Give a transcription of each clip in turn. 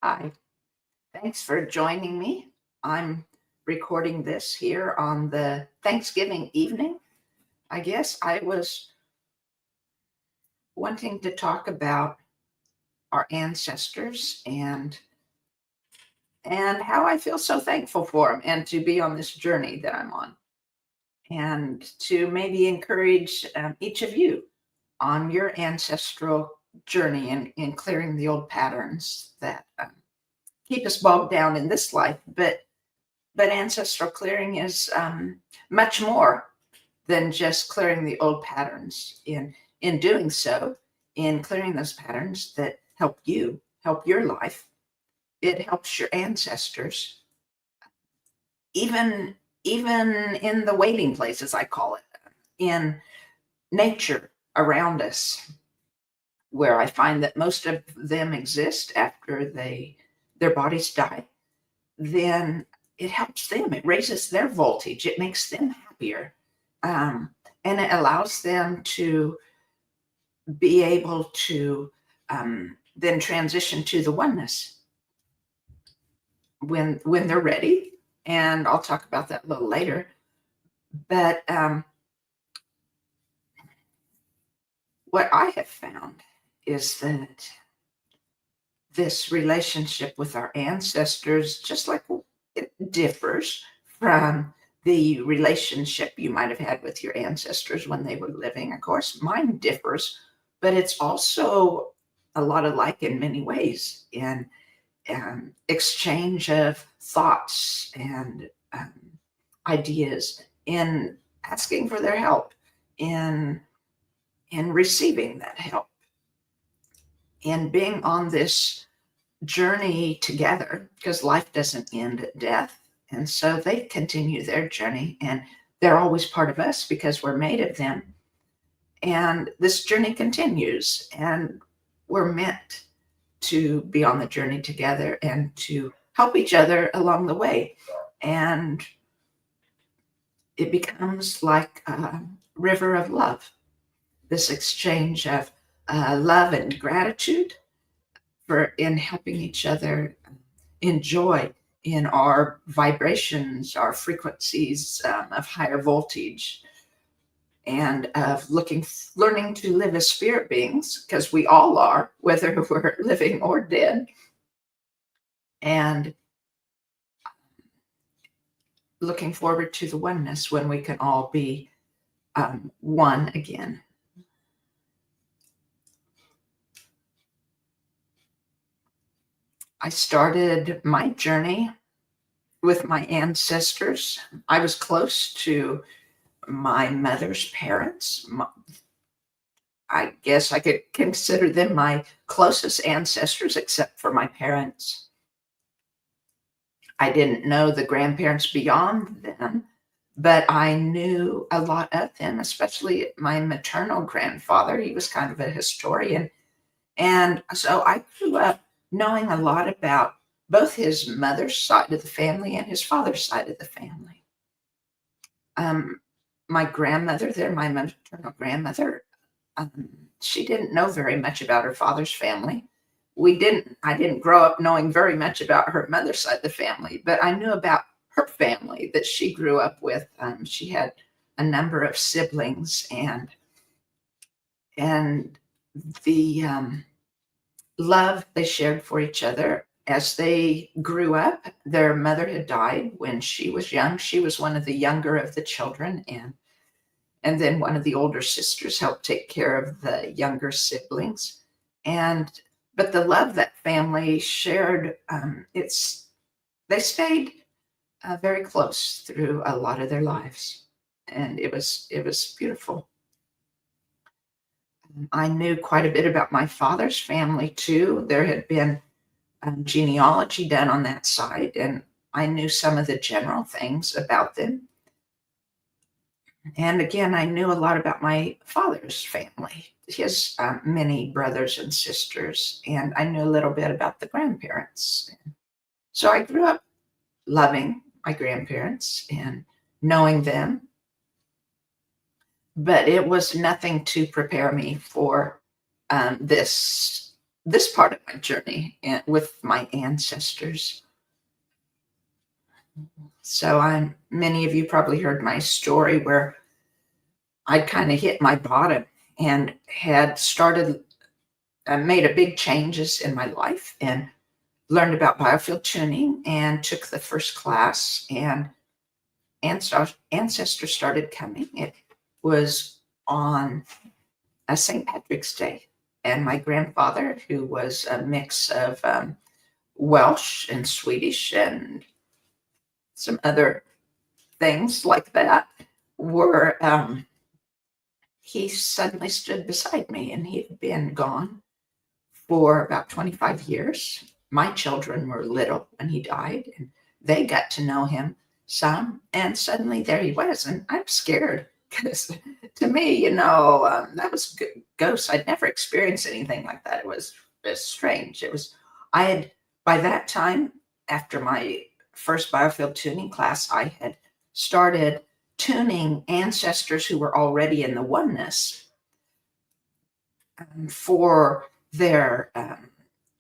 Hi, thanks for joining me. I'm recording this here on the Thanksgiving evening. I guess I was wanting to talk about our ancestors and how I feel so thankful for them and to be on this journey that I'm on and to maybe encourage each of you on your ancestral journey in clearing the old patterns that keep us bogged down in this life, but ancestral clearing is much more than just clearing the old patterns. In doing so, in clearing those patterns that help you help your life, it helps your ancestors, even in the waiting places, I call it, in nature around us, where I find that most of them exist after their bodies die. Then it helps them. It raises their voltage. It makes them happier. And it allows them to be able to then transition to the oneness when they're ready. And I'll talk about that a little later. But what I have found is that this relationship with our ancestors, just like it differs from the relationship you might have had with your ancestors when they were living. Of course, mine differs, but it's also a lot alike in many ways in exchange of thoughts and ideas, in asking for their help, in receiving that help, in being on this journey together, because life doesn't end at death. And so they continue their journey, and they're always part of us because we're made of them. And this journey continues, and we're meant to be on the journey together and to help each other along the way. And it becomes like a river of love, this exchange of love and gratitude for in helping each other enjoy in our vibrations, our frequencies of higher voltage, and of learning to live as spirit beings, because we all are, whether we're living or dead, and looking forward to the oneness when we can all be one again. I started my journey with my ancestors. I was close to my mother's parents. I guess I could consider them my closest ancestors, except for my parents. I didn't know the grandparents beyond them, but I knew a lot of them, especially my maternal grandfather. He was kind of a historian. And so I grew up knowing a lot about both his mother's side of the family and his father's side of the family. My grandmother there, my maternal grandmother, she didn't know very much about her father's family. I didn't grow up knowing very much about her mother's side of the family, but I knew about her family that she grew up with. She had a number of siblings, and the love they shared for each other as they grew up. Their mother had died when she was young. She was one of the younger of the children, and then one of the older sisters helped take care of the younger siblings. But the love that family shared, they stayed very close through a lot of their lives, and it was beautiful. I knew quite a bit about my father's family too. There had been genealogy done on that side, and I knew some of the general things about them. And again, I knew a lot about my father's family, his many brothers and sisters, and I knew a little bit about the grandparents. So I grew up loving my grandparents and knowing them, but it was nothing to prepare me for this this part of my journey with my ancestors. So many of you probably heard my story where I kind of hit my bottom and had started made a big changes in my life and learned about biofield tuning and took the first class, and ancestors started coming. It was on a St. Patrick's Day, and my grandfather, who was a mix of Welsh and Swedish and some other things like that, were he suddenly stood beside me, and he'd been gone for about 25 years. My children were little when he died, and they got to know him some. And suddenly there he was, and I'm scared because to me, that was ghosts. I'd never experienced anything like that. It was strange. I had, by that time, after my first biofield tuning class, I had started tuning ancestors who were already in the oneness for their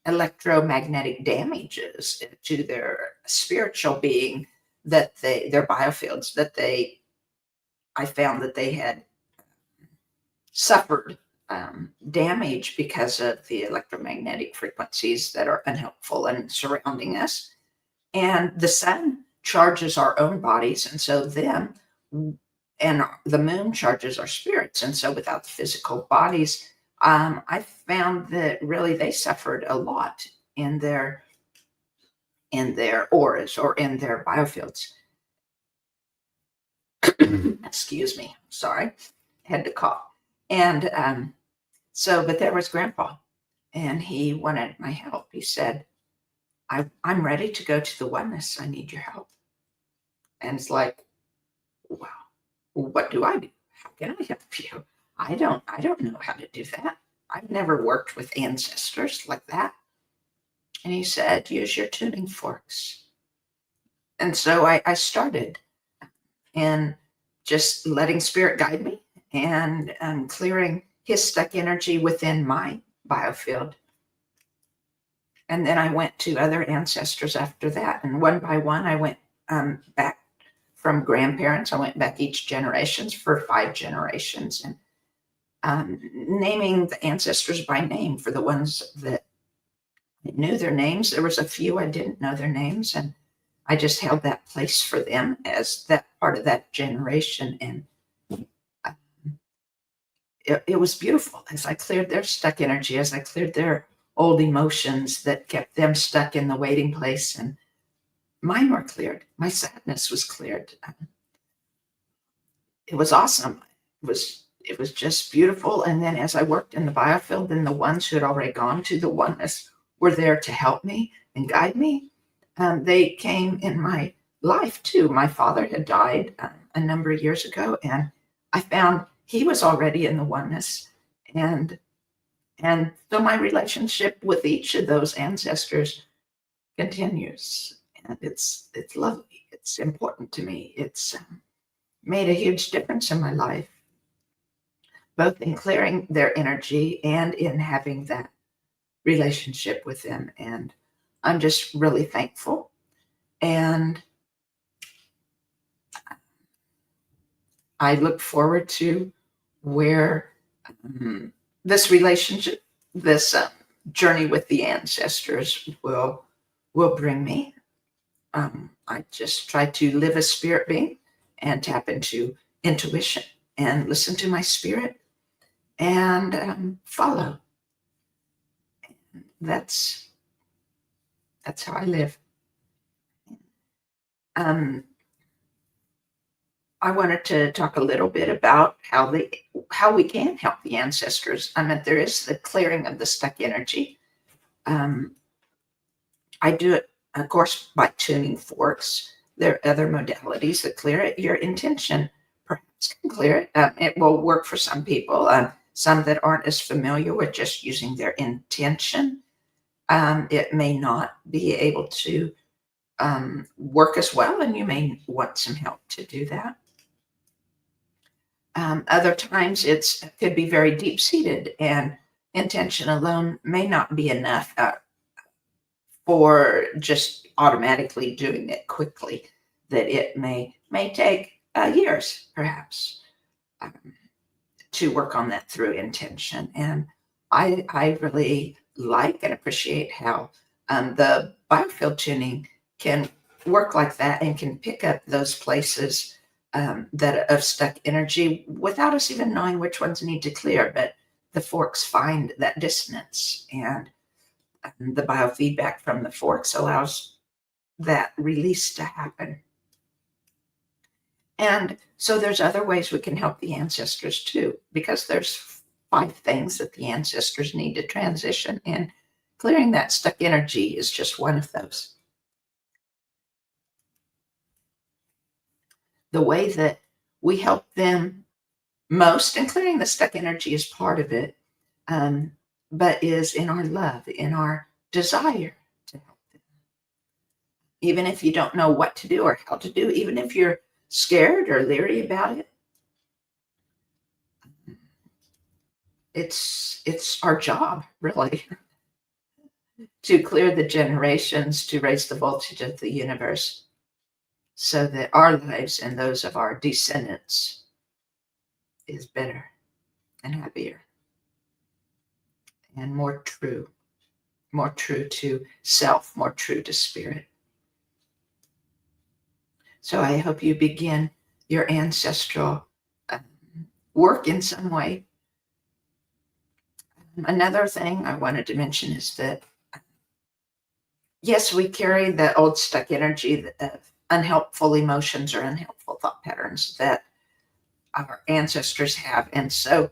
electromagnetic damages to their spiritual being, their biofields I found that they had suffered damage because of the electromagnetic frequencies that are unhelpful and surrounding us. And the sun charges our own bodies, and so and the moon charges our spirits. And so without the physical bodies, I found that really they suffered a lot in their auras or in their biofields. Excuse me, sorry, had to cough. And but there was Grandpa, and he wanted my help. He said, I'm ready to go to the oneness. I need your help. And it's like, wow, what do I do? How can I help you? I don't know how to do that. I've never worked with ancestors like that. And he said, use your tuning forks. And so I started, and just letting spirit guide me and clearing his stuck energy within my biofield. And then I went to other ancestors after that. And one by one, I went back from grandparents. I went back each generations for 5 generations, and naming the ancestors by name for the ones that I knew their names. There was a few I didn't know their names, and I just held that place for them as that part of that generation. And it was beautiful as I cleared their stuck energy, as I cleared their old emotions that kept them stuck in the waiting place, and mine were cleared. My sadness was cleared. It was awesome. It was just beautiful. And then as I worked in the biofield, and the ones who had already gone to the oneness were there to help me and guide me. They came in my life too. My father had died a number of years ago, and I found he was already in the oneness. And so my relationship with each of those ancestors continues. And it's lovely. It's important to me. It's made a huge difference in my life, both in clearing their energy and in having that relationship with them. And I'm just really thankful. And I look forward to where this relationship, this journey with the ancestors will bring me. I just try to live as spirit being and tap into intuition and listen to my spirit and follow. That's how I live. I wanted to talk a little bit about how we can help the ancestors. I mean, there is the clearing of the stuck energy. I do it, of course, by tuning forks. There are other modalities that clear it. Your intention perhaps can clear it. It will work for some people. Some that aren't as familiar with just using their intention, it may not be able to work as well, and you may want some help to do that. Other times it could be very deep-seated, and intention alone may not be enough for just automatically doing it quickly, that it may take years, perhaps, um, to work on that through intention. And I really like and appreciate how the biofield tuning can work like that and can pick up those places that of stuck energy without us even knowing which ones need to clear. But the forks find that dissonance, and the biofeedback from the forks allows that release to happen. And so there's other ways we can help the ancestors too, because there's 5 things that the ancestors need to transition, and clearing that stuck energy is just one of those. The way that we help them most, and clearing the stuck energy is part of it, but is in our love, in our desire to help them. Even if you don't know what to do or how to do, even if you're scared or leery about it, it's our job, really, to clear the generations, to raise the voltage of the universe so that our lives and those of our descendants is better and happier and more true to self, more true to spirit. So I hope you begin your ancestral work in some way. Another thing I wanted to mention is that, yes, we carry the old stuck energy of unhelpful emotions or unhelpful thought patterns that our ancestors have. And so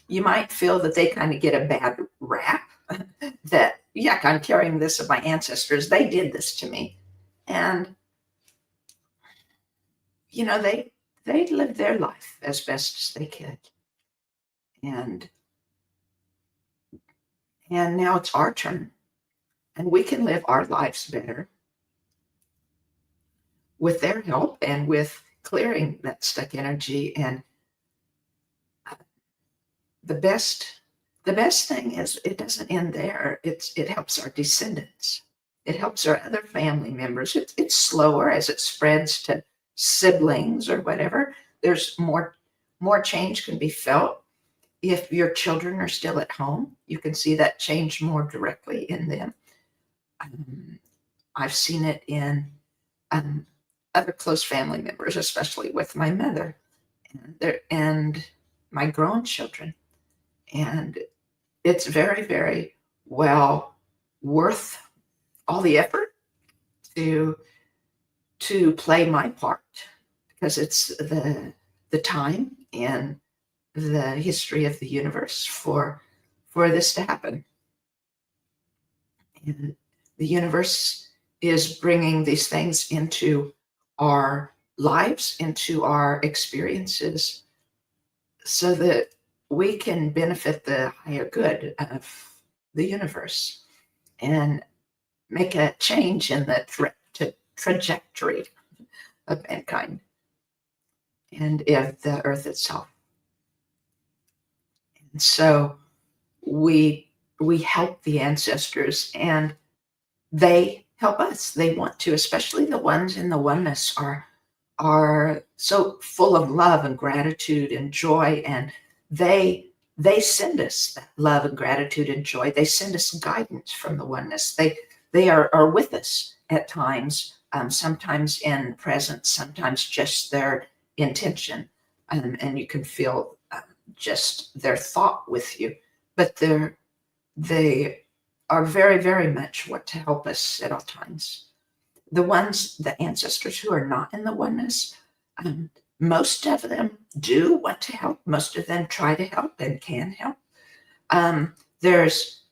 you might feel that they kind of get a bad rap that, yuck, I'm carrying this of my ancestors. They did this to me. And, they lived their life as best as they could. And now it's our turn. And we can live our lives better with their help and with clearing that stuck energy. And the best thing is it doesn't end there. It helps our descendants. It helps our other family members. It's slower as it spreads to siblings or whatever. There's more change can be felt. If your children are still at home, you can see that change more directly in them. I've seen it in other close family members, especially with my mother and my grown children. And it's very, very well worth all the effort to play my part, because it's the time and the history of the universe for this to happen. And the universe is bringing these things into our lives, into our experiences, so that we can benefit the higher good of the universe and make a change in the trajectory of mankind and of the earth itself. And so we help the ancestors, and they help us. They want to, especially the ones in the oneness are so full of love and gratitude and joy, and they send us that love and gratitude and joy. They send us guidance from the oneness. They are with us at times, sometimes in presence, sometimes just their intention, and you can feel just their thought with you. But they are very, very much what to help us at all times. The ancestors who are not in the oneness, most of them do want to help. Most of them try to help and can help. There's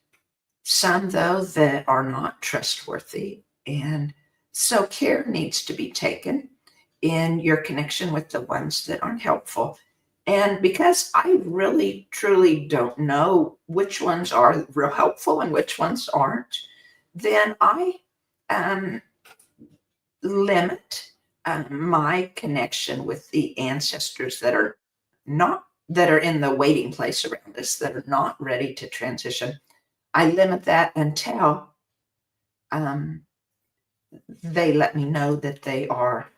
some, though, that are not trustworthy. And so care needs to be taken in your connection with the ones that aren't helpful. And because I really, truly don't know which ones are real helpful and which ones aren't, then I limit my connection with the ancestors that are not that are in the waiting place around us that are not ready to transition. I limit that until um, they let me know that they are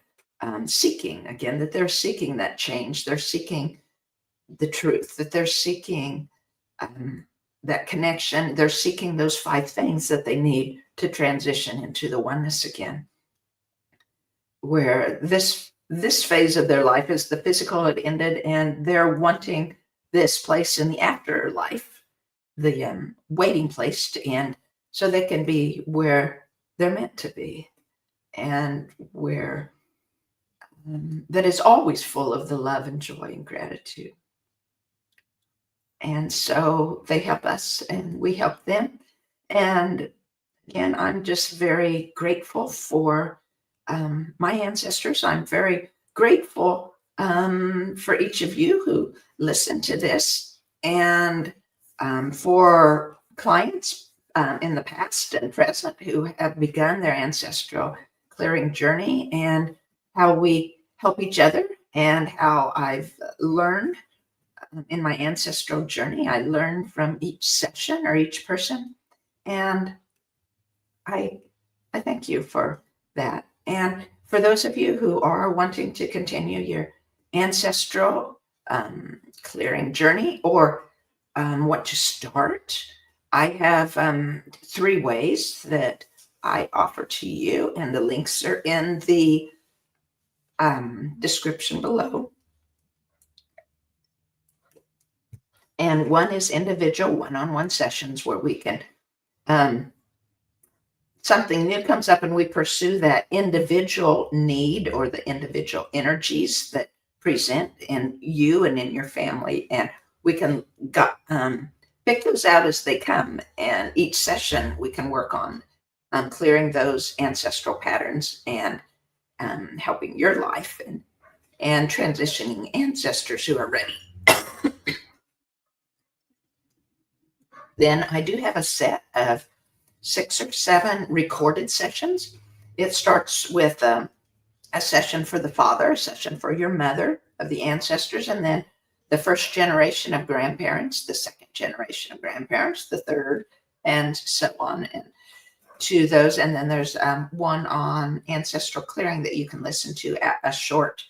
seeking again, that they're seeking that change. They're seeking the truth, that they're seeking um, that connection. They're seeking those 5 things that they need to transition into the oneness again, where this phase of their life is the physical had ended, and they're wanting this place in the afterlife, the waiting place to end, so they can be where they're meant to be, and where that is always full of the love and joy and gratitude. And so they help us and we help them. And again, I'm just very grateful for my ancestors. I'm very grateful for each of you who listen to this, and for clients in the past and present who have begun their ancestral clearing journey, and how we help each other, and how I've learned in my ancestral journey. I learn from each session or each person, and I I thank you for that. And for those of you who are wanting to continue your ancestral clearing journey, or want to start, I have 3 ways that I offer to you, and the links are in the description below. And one is individual one-on-one sessions where we can, something new comes up and we pursue that individual need or the individual energies that present in you and in your family. And we can pick those out as they come. And each session we can work on clearing those ancestral patterns, and helping your life, and transitioning ancestors who are ready. Then I do have a set of 6 or 7 recorded sessions. It starts with a session for the father, a session for your mother of the ancestors, and then the first generation of grandparents, the second generation of grandparents, the third, and so on, and to those. And then there's one on ancestral clearing that you can listen to, a short,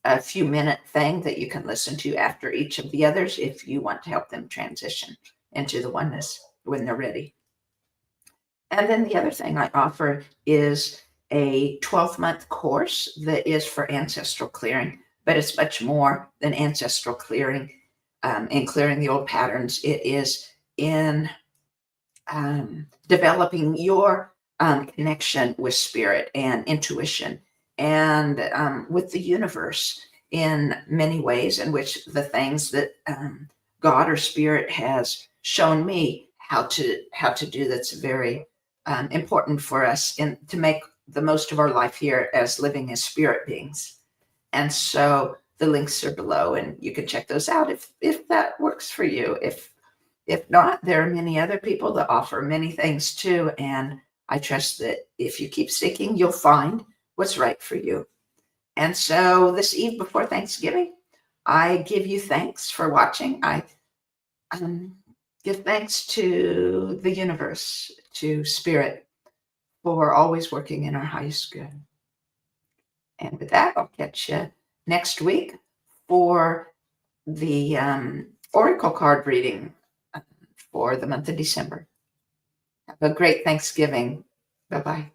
a few minute thing that you can listen to after each of the others if you want to help them transition into the oneness when they're ready. And then the other thing I offer is a 12-month course that is for ancestral clearing, but it's much more than ancestral clearing and clearing the old patterns. It is in developing your connection with spirit and intuition, and with the universe in many ways, in which the things that God or spirit has shown me how to do, that's very important for us to make the most of our life here as living as spirit beings. And so the links are below, and you can check those out if that works for you. If not, there are many other people that offer many things too, and I trust that if you keep seeking, you'll find what's right for you. And so this eve before Thanksgiving, I give you thanks for watching. I give thanks to the universe, to spirit, for always working in our highest good. And with that, I'll catch you next week for the oracle card reading for the month of December. Have a great Thanksgiving. Bye-bye.